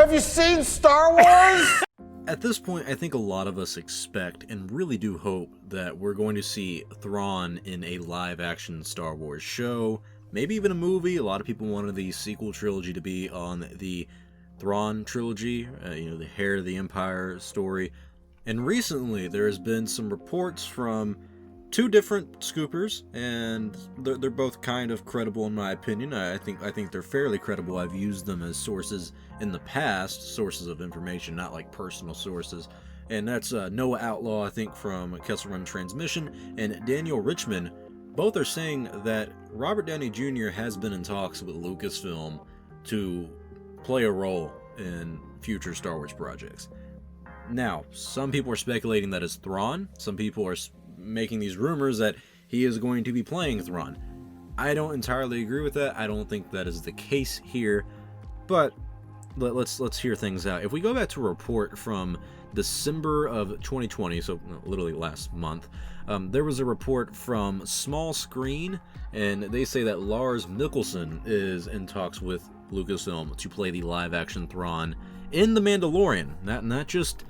Have you seen Star Wars? At this point, I think a lot of us expect and really do hope that we're going to see Thrawn in a live-action Star Wars show, maybe even a movie. A lot of people wanted the sequel trilogy to be on the Thrawn trilogy, the Heir to the Empire story. And recently, there has been some reports from two different scoopers, and they're both kind of credible in my opinion. I think they're fairly credible. I've used them as sources in the past, sources of information, not like personal sources. And that's Noah Outlaw, I think, from Kessel Run Transmission, and Daniel Richman. Both are saying that Robert Downey Jr. has been in talks with Lucasfilm to play a role in future Star Wars projects. Now, some people are speculating that it's Thrawn. Some people are making these rumors that he is going to be playing Thrawn. I don't entirely agree with that. I don't think that is the case here, but let's hear things out. If we go back to a report from December of 2020, so literally last month, there was a report from Small Screen, and they say that Lars Mikkelsen is in talks with Lucasfilm to play the live-action Thrawn in The Mandalorian, not just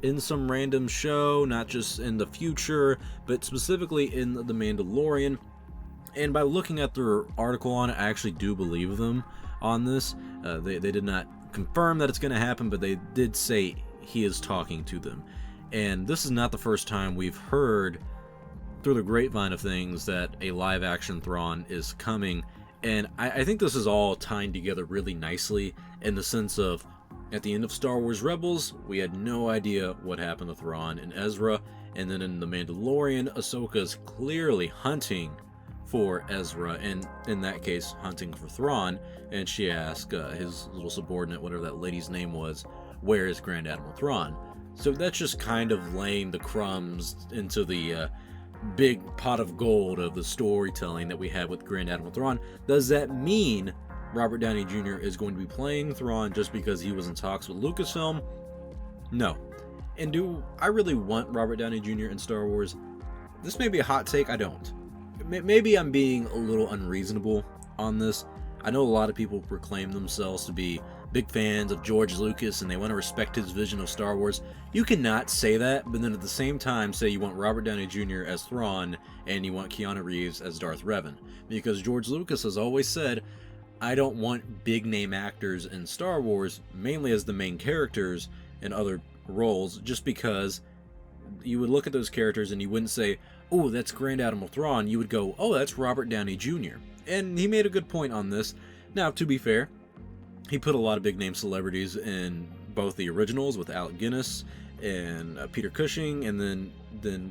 in some random show, not just in the future, but specifically in The Mandalorian. And by looking at their article on it, I actually do believe them on this. They did not confirm that it's going to happen, but they did say he is talking to them. And this is not the first time we've heard through the grapevine of things that a live-action Thrawn is coming. And I think this is all tying together really nicely in the sense of, at the end of Star Wars Rebels, we had no idea what happened to Thrawn and Ezra, and then in The Mandalorian, Ahsoka's clearly hunting for Ezra, and in that case, hunting for Thrawn, and she asked his little subordinate, whatever that lady's name was, where is Grand Admiral Thrawn? So that's just kind of laying the crumbs into the big pot of gold of the storytelling that we have with Grand Admiral Thrawn. Does that mean Robert Downey Jr. is going to be playing Thrawn just because he was in talks with Lucasfilm? No. And do I really want Robert Downey Jr. in Star Wars? This may be a hot take, I don't. Maybe I'm being a little unreasonable on this. I know a lot of people proclaim themselves to be big fans of George Lucas and they want to respect his vision of Star Wars. You cannot say that, but then at the same time say you want Robert Downey Jr. as Thrawn and you want Keanu Reeves as Darth Revan. Because George Lucas has always said, I don't want big name actors in Star Wars, mainly as the main characters in other roles, just because you would look at those characters and you wouldn't say, oh, that's Grand Admiral Thrawn. You would go, oh, that's Robert Downey Jr. And he made a good point on this. Now, to be fair, he put a lot of big name celebrities in both the originals with Alec Guinness and Peter Cushing, and then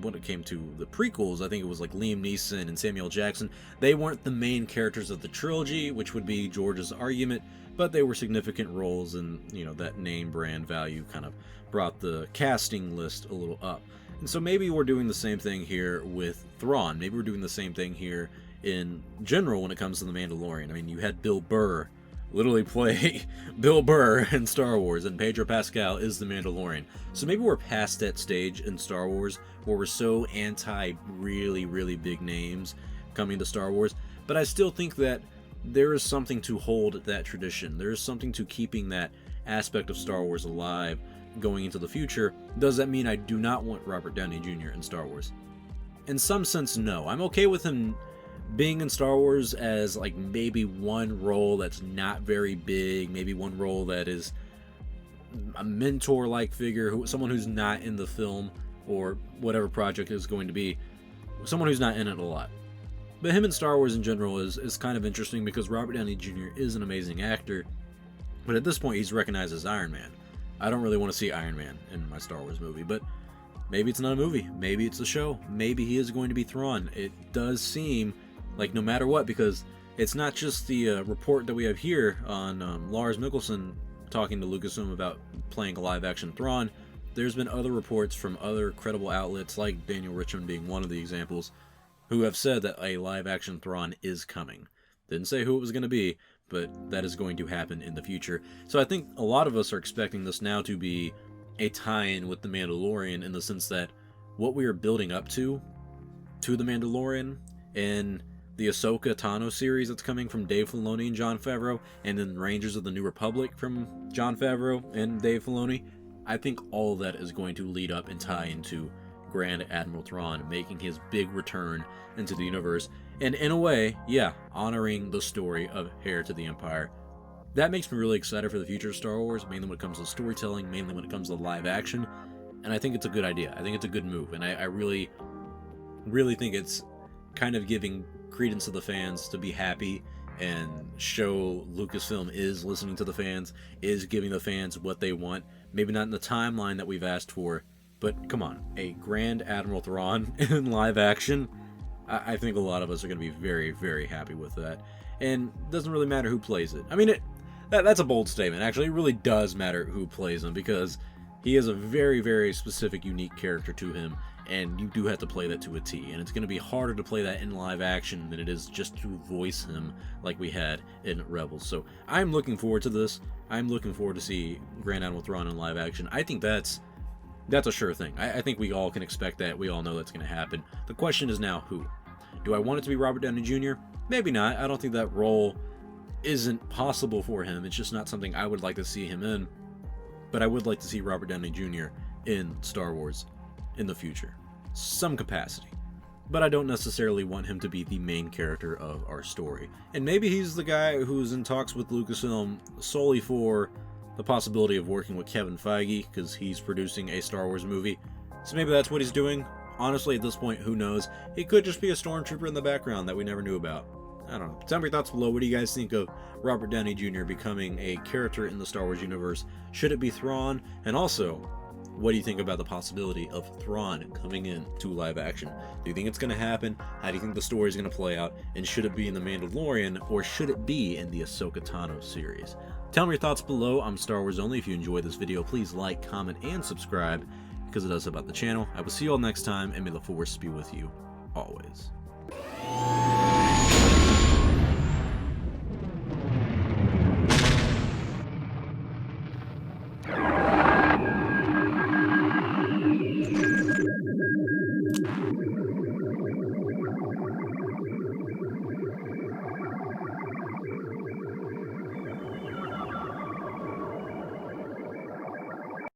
when it came to the prequels, I think it was like Liam Neeson and Samuel Jackson. They weren't the main characters of the trilogy, which would be George's argument, but they were significant roles, and that name brand value kind of brought the casting list a little up. And so maybe we're doing the same thing here with Thrawn. Maybe we're doing the same thing here in general when it comes to The Mandalorian. I mean, you had Bill Burr literally play Bill Burr in Star Wars, and Pedro Pascal is the Mandalorian. So maybe we're past that stage in Star Wars where we're so anti really, really big names coming to Star Wars. But I still think that there is something to hold that tradition. There is something to keeping that aspect of Star Wars alive going into the future. Does that mean I do not want Robert Downey Jr. in Star Wars? In some sense, no. I'm okay with him being in Star Wars as like maybe one role that's not very big, maybe one role that is a mentor-like figure, someone who's not in the film or whatever project is going to be, someone who's not in it a lot. But him in Star Wars in general is kind of interesting because Robert Downey Jr. is an amazing actor, but at this point he's recognized as Iron Man. I don't really want to see Iron Man in my Star Wars movie, but maybe it's not a movie, maybe it's a show, maybe he is going to be Thrawn. It does seem like no matter what, because it's not just the report that we have here on Lars Mikkelsen talking to Lucasfilm about playing a live-action Thrawn. There's been other reports from other credible outlets, like Daniel Richman being one of the examples, who have said that a live-action Thrawn is coming. Didn't say who it was going to be, but that is going to happen in the future. So I think a lot of us are expecting this now to be a tie-in with The Mandalorian, in the sense that what we are building up to The Mandalorian, and the Ahsoka Tano series that's coming from Dave Filoni and Jon Favreau, and then Rangers of the New Republic from Jon Favreau and Dave Filoni, I think all of that is going to lead up and tie into Grand Admiral Thrawn making his big return into the universe, and in a way, yeah, honoring the story of Heir to the Empire. That makes me really excited for the future of Star Wars, mainly when it comes to storytelling, mainly when it comes to live action, and I think it's a good idea. I think it's a good move, and I really, really think it's kind of giving credence to the fans to be happy and show Lucasfilm is listening to the fans, is giving the fans what they want, maybe not in the timeline that we've asked for, but come on, a Grand Admiral Thrawn in live action, I think a lot of us are going to be very, very happy with that. And it doesn't really matter who plays it. I mean, that's a bold statement. Actually, it really does matter who plays him, because he is a very, very specific, unique character to him, and you do have to play that to a T. And it's going to be harder to play that in live action than it is just to voice him like we had in Rebels. So I'm looking forward to this. I'm looking forward to see Grand Admiral Thrawn in live action. I think that's a sure thing. I think we all can expect that. We all know that's going to happen. The question is now who? Do I want it to be Robert Downey Jr.? Maybe not. I don't think that role isn't possible for him. It's just not something I would like to see him in. But I would like to see Robert Downey Jr. in Star Wars in the future. Some capacity. But I don't necessarily want him to be the main character of our story. And maybe he's the guy who's in talks with Lucasfilm solely for the possibility of working with Kevin Feige, because he's producing a Star Wars movie. So maybe that's what he's doing. Honestly, at this point, who knows? He could just be a stormtrooper in the background that we never knew about. I don't know. Tell me your thoughts below. What do you guys think of Robert Downey Jr. becoming a character in the Star Wars universe? Should it be Thrawn? And also, what do you think about the possibility of Thrawn coming in to live action? Do you think it's going to happen? How do you think the story is going to play out? And should it be in The Mandalorian, or should it be in the Ahsoka Tano series? Tell me your thoughts below. I'm Star Wars Only. If you enjoyed this video, please like, comment, and subscribe, because it does help out the channel. I will see you all next time, and may the Force be with you always.